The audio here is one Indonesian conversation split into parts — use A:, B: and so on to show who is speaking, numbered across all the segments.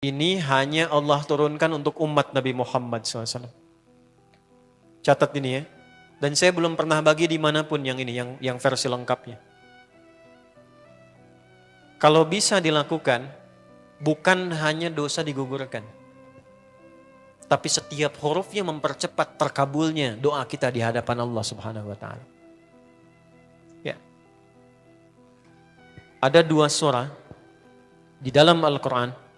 A: Ini hanya Allah turunkan untuk umat Nabi Muhammad SAW. Catat ini ya. Dan saya belum pernah bagi dimanapun yang ini, yang versi lengkapnya. Kalau bisa dilakukan, bukan hanya dosa digugurkan. Tapi setiap hurufnya mempercepat terkabulnya doa kita di hadapan Allah Subhanahu wa Ta'ala. Ya. Ada 2 surah di dalam Al-Quran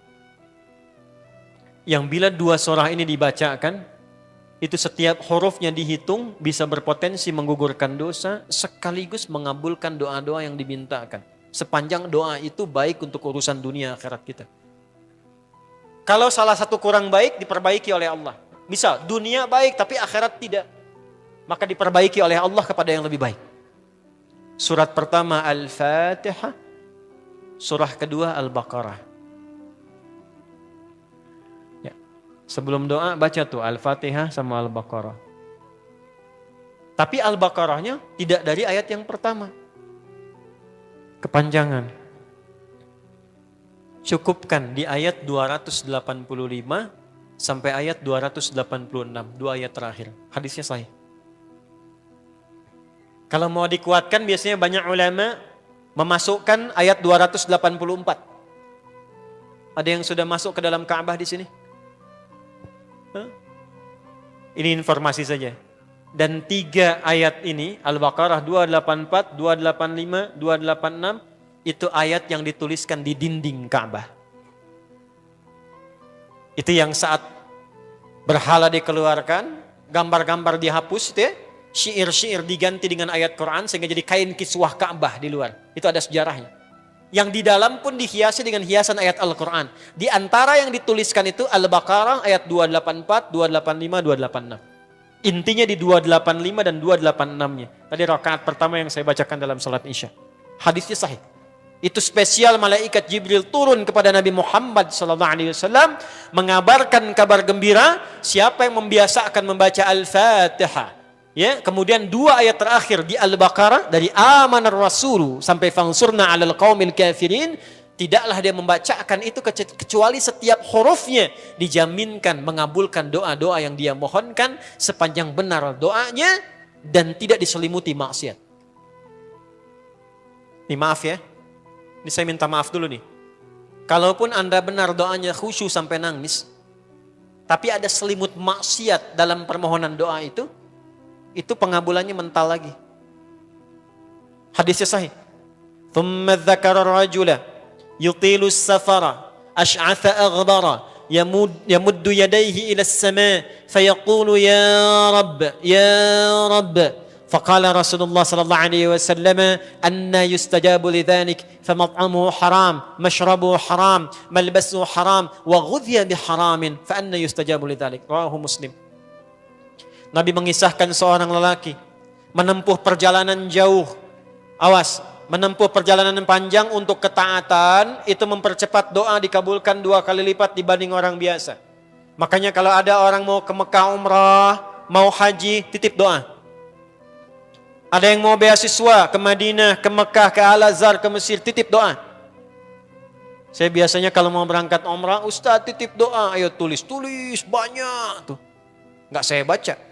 A: yang bila 2 surah ini dibacakan, itu setiap hurufnya dihitung bisa berpotensi menggugurkan dosa sekaligus mengabulkan doa-doa yang dimintakan. Sepanjang doa itu baik untuk urusan dunia akhirat kita. Kalau salah satu kurang baik diperbaiki oleh Allah. Misal dunia baik tapi akhirat tidak, maka diperbaiki oleh Allah kepada yang lebih baik. Surat pertama Al-Fatihah, surah kedua Al-Baqarah. Sebelum doa baca tuh Al-Fatihah sama Al-Baqarah. Tapi Al-Baqarahnya tidak dari ayat yang pertama. Kepanjangan. Cukupkan di ayat 285 sampai ayat 286, 2 ayat terakhir. Hadisnya sahih. Kalau mau dikuatkan biasanya banyak ulama memasukkan ayat 284. Ada yang sudah masuk ke dalam Ka'bah di sini? Ini informasi saja. Dan 3 ayat ini, Al-Baqarah 284, 285, 286, itu ayat yang dituliskan di dinding Ka'bah. Itu yang saat berhala dikeluarkan, gambar-gambar dihapus, itu ya, syair-syair diganti dengan ayat Quran sehingga jadi kain kiswah Ka'bah di luar. Itu ada sejarahnya. Yang di dalam pun dihiasi dengan hiasan ayat Al-Quran. Di antara yang dituliskan itu Al-Baqarah ayat 284, 285, 286. Intinya di 285 dan 286-nya. Tadi rakaat pertama yang saya bacakan dalam salat Isya. Hadisnya sahih. Itu spesial malaikat Jibril turun kepada Nabi Muhammad SAW mengabarkan kabar gembira siapa yang membiasakan membaca Al-Fatihah. Ya, kemudian 2 ayat terakhir di Al-Baqarah dari amanar rasulu sampai fangsurna 'alal qaumil kafirin, tidaklah dia membacakan itu kecuali setiap hurufnya dijaminkan mengabulkan doa-doa yang dia mohonkan sepanjang benar doanya dan tidak diselimuti maksiat. Ini maaf ya. Ini saya minta maaf dulu nih. Kalaupun Anda benar doanya khusyuk sampai nangis, tapi ada selimut maksiat dalam permohonan doa itu pengabulannya mental lagi. Hadisnya sahih. Thumma dzakara ar-rajula yutilu as-safara ash'atha aghdara yamuddu yadayhi ila as-sama' fayaqulu ya rabb faqala Rasulullah sallallahu alaihi wasallam anna yustajabu lidzalik famat'amuhu haram mashrabuhu haram malbasuhu haram wa ghudhiya biharamin fa anna yustajabu lidzalik. Rawahu Muslim. Nabi mengisahkan seorang lelaki menempuh perjalanan jauh. Awas, menempuh perjalanan panjang untuk ketaatan itu mempercepat doa dikabulkan 2 kali lipat dibanding orang biasa. Makanya kalau ada orang mau ke Mekah umrah, mau haji, titip doa. Ada yang mau beasiswa ke Madinah, ke Mekah, ke Al-Azhar, ke Mesir, titip doa. Saya biasanya kalau mau berangkat umrah, Ustaz titip doa, ayo tulis banyak tuh. Enggak saya baca.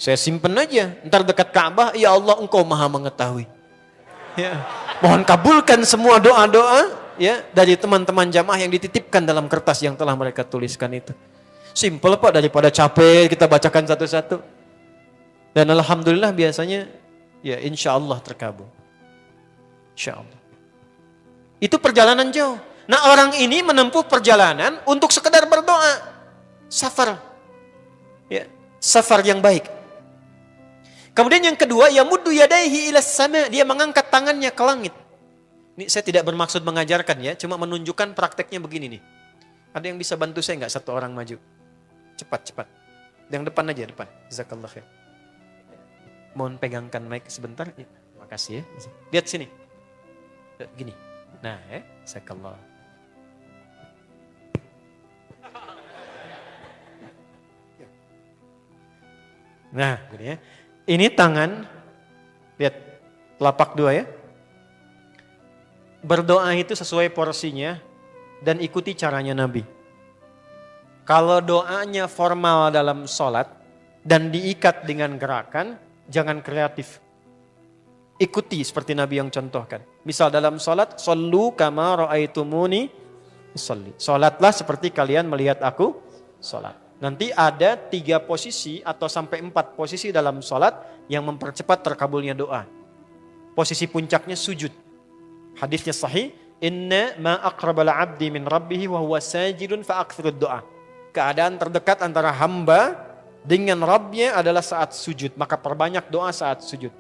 A: Saya simpen aja, ntar dekat Ka'bah, ya Allah engkau maha mengetahui. Ya. Mohon kabulkan semua doa-doa ya dari teman-teman jamaah yang dititipkan dalam kertas yang telah mereka tuliskan itu. Simple Pak, daripada capek kita bacakan satu-satu. Dan alhamdulillah biasanya ya insya Allah terkabul. Insya Allah. Itu perjalanan jauh. Nah orang ini menempuh perjalanan untuk sekedar berdoa. Safar. Ya, safar yang baik. Kemudian yang kedua, yamuddu yadaihi ilas sama, dia mengangkat tangannya ke langit. Ini saya tidak bermaksud mengajarkan ya, cuma menunjukkan prakteknya begini nih. Ada yang bisa bantu saya enggak? 1 orang maju. Cepat. Yang depan aja, depan. Jazakallah khair. Mohon pegangkan mic sebentar. Ya, terima kasih ya. Lihat sini. Gini. Nah, jazakallah. Nah, gini ya. Ini tangan, lihat telapak 2 ya. Berdoa itu sesuai porsinya, dan ikuti caranya Nabi. Kalau doanya formal dalam sholat dan diikat dengan gerakan, jangan kreatif. Ikuti seperti Nabi yang contohkan. Misal dalam sholat, shollu kama ra'aitumuni usolli. Sholatlah seperti kalian melihat aku sholat. Nanti ada 3 posisi atau sampai 4 posisi dalam sholat yang mempercepat terkabulnya doa. Posisi puncaknya sujud. Hadisnya sahih. Inna ma aqrabal abdi min rabbihi wa huwa sajidun fa aktsirud doa. Keadaan terdekat antara hamba dengan Rabbnya adalah saat sujud. Maka perbanyak doa saat sujud.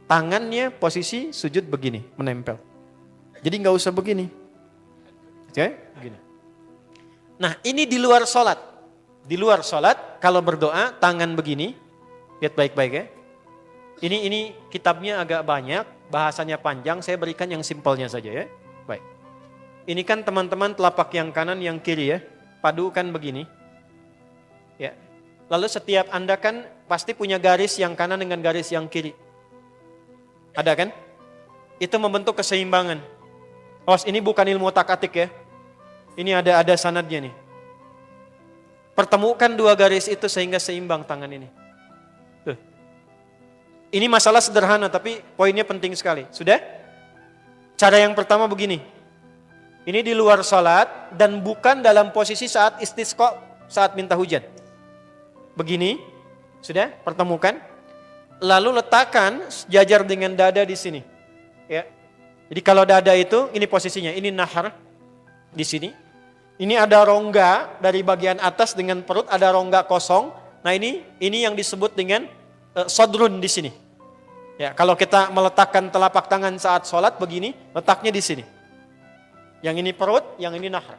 A: Tangannya posisi sujud begini, menempel. Jadi gak usah begini. Oke, begini. Nah ini di luar sholat. Di luar sholat kalau berdoa tangan begini. Lihat baik-baik ya. Ini kitabnya agak banyak, bahasanya panjang. Saya berikan yang simpelnya saja ya. Baik. Ini kan teman-teman telapak yang kanan yang kiri ya. Padukan begini. Ya. Lalu setiap Anda kan pasti punya garis yang kanan dengan garis yang kiri. Ada kan? Itu membentuk keseimbangan. Ini bukan ilmu otak-atik ya. Ini ada sanadnya nih. Pertemukan 2 garis itu sehingga seimbang tangan ini. Tuh. Ini masalah sederhana tapi poinnya penting sekali. Sudah? Cara yang pertama begini. Ini di luar salat dan bukan dalam posisi saat istisqa, saat minta hujan. Begini. Sudah? Pertemukan. Lalu letakkan sejajar dengan dada di sini. Ya. Jadi kalau dada itu ini posisinya, ini nahar di sini. Ini ada rongga dari bagian atas dengan perut, ada rongga kosong. Nah ini yang disebut dengan sodrun di sini. Ya, kalau kita meletakkan telapak tangan saat sholat begini, letaknya di sini. Yang ini perut, yang ini nahar.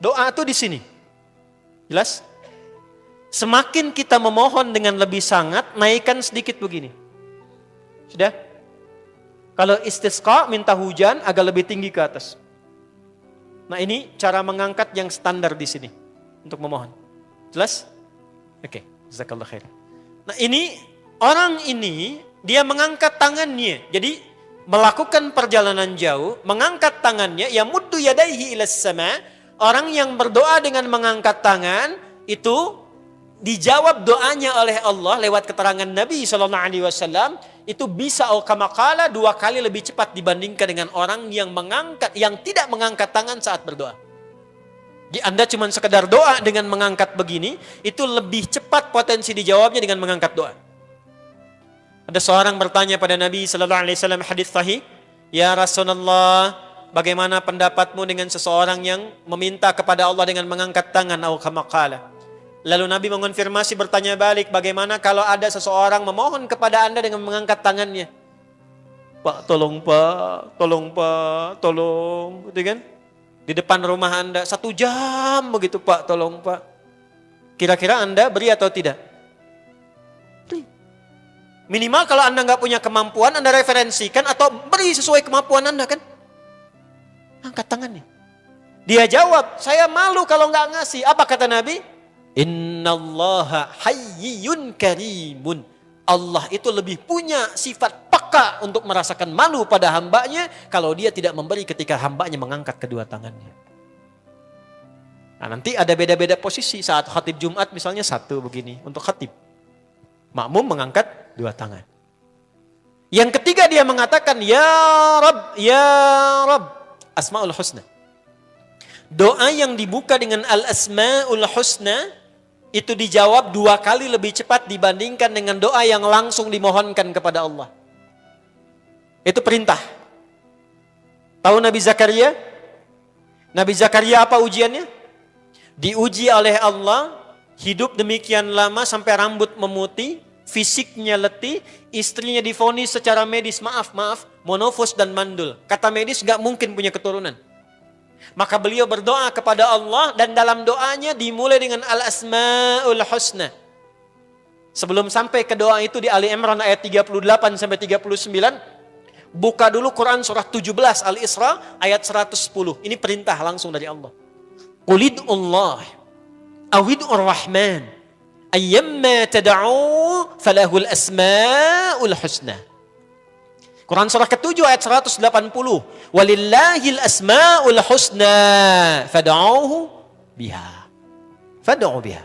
A: Doa itu di sini. Jelas? Semakin kita memohon dengan lebih sangat, naikkan sedikit begini. Sudah? Kalau istisqa minta hujan agak lebih tinggi ke atas. Nah ini cara mengangkat yang standar di sini untuk memohon. Jelas? Oke, jazakallah khair. Nah ini orang ini dia mengangkat tangannya. Jadi melakukan perjalanan jauh, mengangkat tangannya, ya muddu yadaihi ilas sama. Orang yang berdoa dengan mengangkat tangan itu dijawab doanya oleh Allah lewat keterangan Nabi SAW. Itu bisa kamakala 2 kali lebih cepat dibandingkan dengan orang yang tidak mengangkat tangan saat berdoa. Jadi Anda cuma sekedar doa dengan mengangkat begini, itu lebih cepat potensi dijawabnya dengan mengangkat doa. Ada seorang bertanya pada Nabi SAW hadis sahih, ya Rasulullah, bagaimana pendapatmu dengan seseorang yang meminta kepada Allah dengan mengangkat tangan atau kamakala? Lalu Nabi mengonfirmasi bertanya balik, bagaimana kalau ada seseorang memohon kepada Anda dengan mengangkat tangannya? Pak, tolong Pak, tolong Pak, tolong. Gitu kan? Di depan rumah Anda, 1 jam begitu Pak, tolong Pak. Kira-kira Anda beri atau tidak? Beri. Minimal kalau Anda nggak punya kemampuan, Anda referensikan atau beri sesuai kemampuan Anda kan? Angkat tangannya. Dia jawab, saya malu kalau nggak ngasih. Apa kata Nabi? Innallaha hayyun karimun. Allah itu lebih punya sifat peka untuk merasakan malu pada hambanya kalau dia tidak memberi ketika hambanya mengangkat kedua tangannya. Nah nanti ada beda-beda posisi saat khatib Jumat misalnya 1 begini untuk khatib. Makmum mengangkat 2 tangan. Yang ketiga dia mengatakan ya Rabb, ya Rabb. Asmaul Husna. Doa yang dibuka dengan Al-Asmaul Husna itu dijawab 2 kali lebih cepat dibandingkan dengan doa yang langsung dimohonkan kepada Allah. Itu perintah. Tahu Nabi Zakaria? Nabi Zakaria apa ujiannya? Diuji oleh Allah, hidup demikian lama sampai rambut memutih, fisiknya letih, istrinya divonis secara medis, maaf, monofos dan mandul. Kata medis gak mungkin punya keturunan. Maka beliau berdoa kepada Allah dan dalam doanya dimulai dengan Al-Asmaul Husna. Sebelum sampai ke doa itu di Ali Imran ayat 38 sampai 39, buka dulu Quran surah 17 Al-Isra ayat 110. Ini perintah langsung dari Allah. Qulidullah awidur rahman ayyamma tad'u falahul asmaul husna. Quran surah ke-7 ayat 180. Walillahil asma'ul husna fad'uhu biha. Fad'u biha.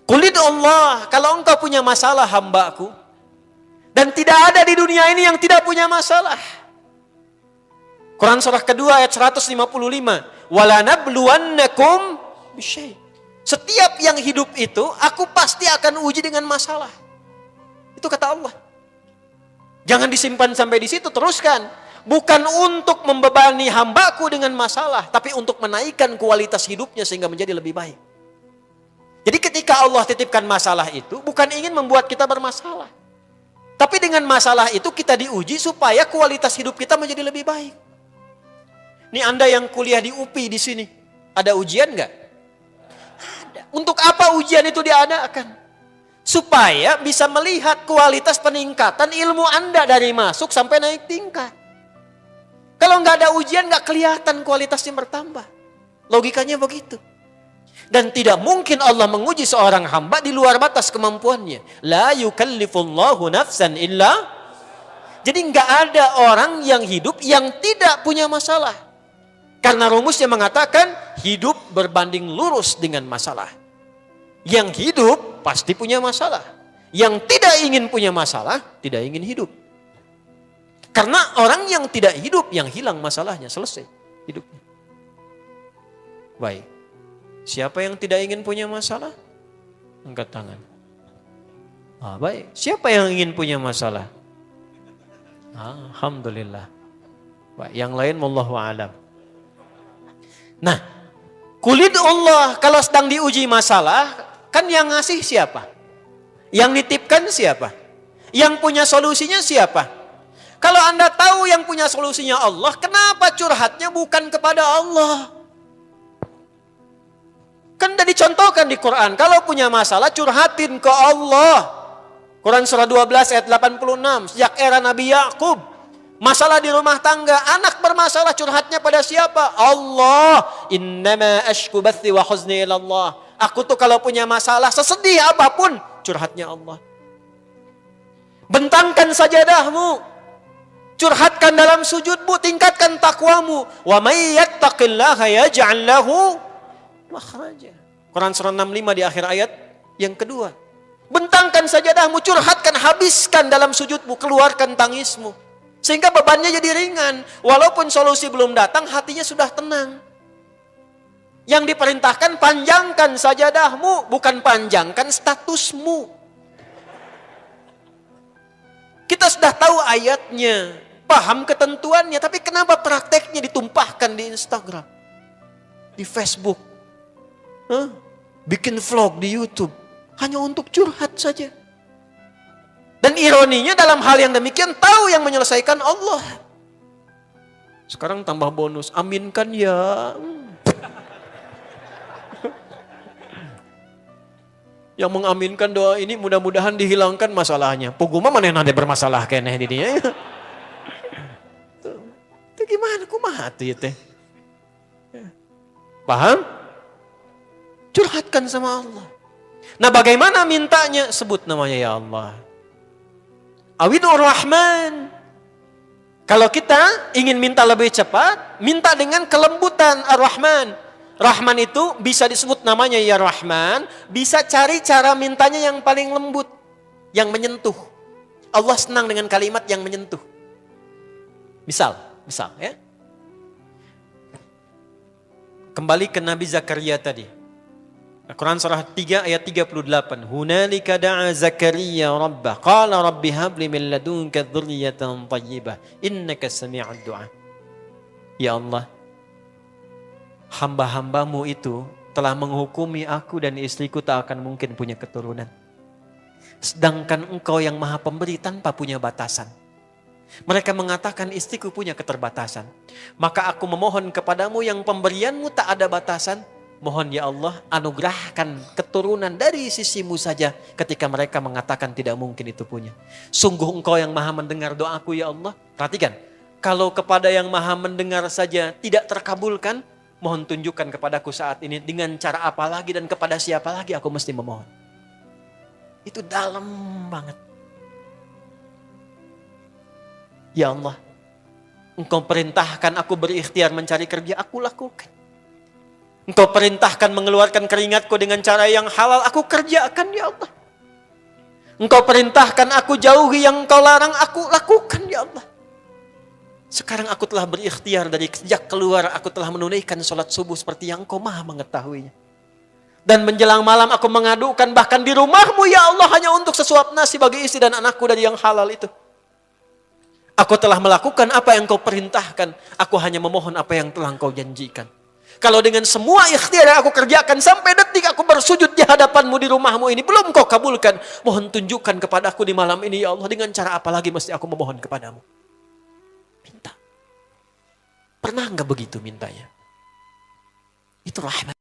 A: Qul Allah, kalau engkau punya masalah hambaku, dan tidak ada di dunia ini yang tidak punya masalah. Quran surah kedua ayat 155. Walanabluwannakum bisyai. Setiap yang hidup itu, aku pasti akan uji dengan masalah. Itu kata Allah. Jangan disimpan sampai di situ, teruskan. Bukan untuk membebani hambaku dengan masalah, tapi untuk menaikkan kualitas hidupnya sehingga menjadi lebih baik. Jadi ketika Allah titipkan masalah itu, bukan ingin membuat kita bermasalah. Tapi dengan masalah itu kita diuji supaya kualitas hidup kita menjadi lebih baik. Ini Anda yang kuliah di UPI di sini, ada ujian nggak? Ada. Untuk apa ujian itu diadakan? Supaya bisa melihat kualitas peningkatan ilmu Anda dari masuk sampai naik tingkat. Kalau nggak ada ujian, nggak kelihatan kualitasnya bertambah. Logikanya begitu. Dan tidak mungkin Allah menguji seorang hamba di luar batas kemampuannya. La yukallifullahu nafsan illa. Jadi nggak ada orang yang hidup yang tidak punya masalah. Karena rumusnya mengatakan hidup berbanding lurus dengan masalah. Yang hidup pasti punya masalah. Yang tidak ingin punya masalah, tidak ingin hidup. Karena orang yang tidak hidup, yang hilang masalahnya, selesai hidupnya. Baik. Siapa yang tidak ingin punya masalah? Angkat tangan. Baik. Siapa yang ingin punya masalah? Alhamdulillah. Baik. Yang lain wallahu a'lam. Nah, kulit Allah kalau sedang diuji masalah, kan yang ngasih siapa? Yang nitipkan siapa? Yang punya solusinya siapa? Kalau Anda tahu yang punya solusinya Allah, kenapa curhatnya bukan kepada Allah? Kan sudah dicontohkan di Quran, kalau punya masalah curhatin ke Allah. Quran surah 12 ayat 86, sejak era Nabi Yakub, masalah di rumah tangga, anak bermasalah curhatnya pada siapa? Allah. Innama ashku bathi wa huzni ilallah. Aku tuh kalau punya masalah, sesedih apapun, curhatnya Allah. Bentangkan sajadahmu, curhatkan dalam sujudmu, tingkatkan takwamu. Wa may yattaqillaha yaj'al lahu makhraja. Quran surah 65 di akhir ayat yang kedua. Bentangkan sajadahmu, curhatkan, habiskan dalam sujudmu, keluarkan tangismu. Sehingga bebannya jadi ringan. Walaupun solusi belum datang, hatinya sudah tenang. Yang diperintahkan panjangkan sajadahmu, bukan panjangkan statusmu. Kita sudah tahu ayatnya, paham ketentuannya, tapi kenapa prakteknya ditumpahkan di Instagram, di Facebook, bikin vlog di YouTube, hanya untuk curhat saja. Dan ironinya dalam hal yang demikian tahu yang menyelesaikan Allah. Sekarang tambah bonus, aminkan ya. Yang mengaminkan doa ini mudah-mudahan dihilangkan masalahnya. Puguma mana yang ada bermasalah kayaknya di dia. Itu gimana? Kumaha tuh ya teh? Paham? Curhatkan sama Allah. Nah bagaimana mintanya? Sebut namanya ya Allah. Awidur Rahman. Kalau kita ingin minta lebih cepat, minta dengan kelembutan Ar-Rahman. Rahman itu bisa disebut namanya ya Rahman, bisa cari cara mintanya yang paling lembut, yang menyentuh. Allah senang dengan kalimat yang menyentuh. Misal ya. Kembali ke Nabi Zakaria tadi. Quran surah 3 ayat 38. Hunalika da'a Zakaria rabbah, qala rabbi habli min ladunka dzurriyyatan thayyibah, innaka sami'ud du'a. Ya Allah, hamba-hambamu itu telah menghukumi aku dan istriku tak akan mungkin punya keturunan. Sedangkan engkau yang maha pemberi tanpa punya batasan. Mereka mengatakan istriku punya keterbatasan. Maka aku memohon kepadamu yang pemberianmu tak ada batasan. Mohon ya Allah anugerahkan keturunan dari sisimu saja ketika mereka mengatakan tidak mungkin itu punya. Sungguh engkau yang maha mendengar doaku ya Allah. Perhatikan, kalau kepada yang maha mendengar saja tidak terkabulkan, mohon tunjukkan kepadaku saat ini dengan cara apa lagi dan kepada siapa lagi aku mesti memohon. Itu dalam banget. Ya Allah, Engkau perintahkan aku berikhtiar mencari kerja, aku lakukan. Engkau perintahkan mengeluarkan keringatku dengan cara yang halal, aku kerjakan ya Allah. Engkau perintahkan aku jauhi yang Engkau larang, aku lakukan ya Allah. Sekarang aku telah berikhtiar dari sejak keluar, aku telah menunaikan sholat subuh seperti yang Engkau maha mengetahuinya. Dan menjelang malam aku mengadukan bahkan di rumahmu ya Allah hanya untuk sesuap nasi bagi istri dan anakku dari yang halal itu. Aku telah melakukan apa yang Engkau perintahkan, aku hanya memohon apa yang telah Engkau janjikan. Kalau dengan semua ikhtiar yang aku kerjakan sampai detik aku bersujud di hadapanmu di rumahmu ini belum Kau kabulkan, mohon tunjukkan kepadaku di malam ini ya Allah, dengan cara apa lagi mesti aku memohon kepadamu. Minta. Pernah enggak begitu mintanya? Itu rahmat.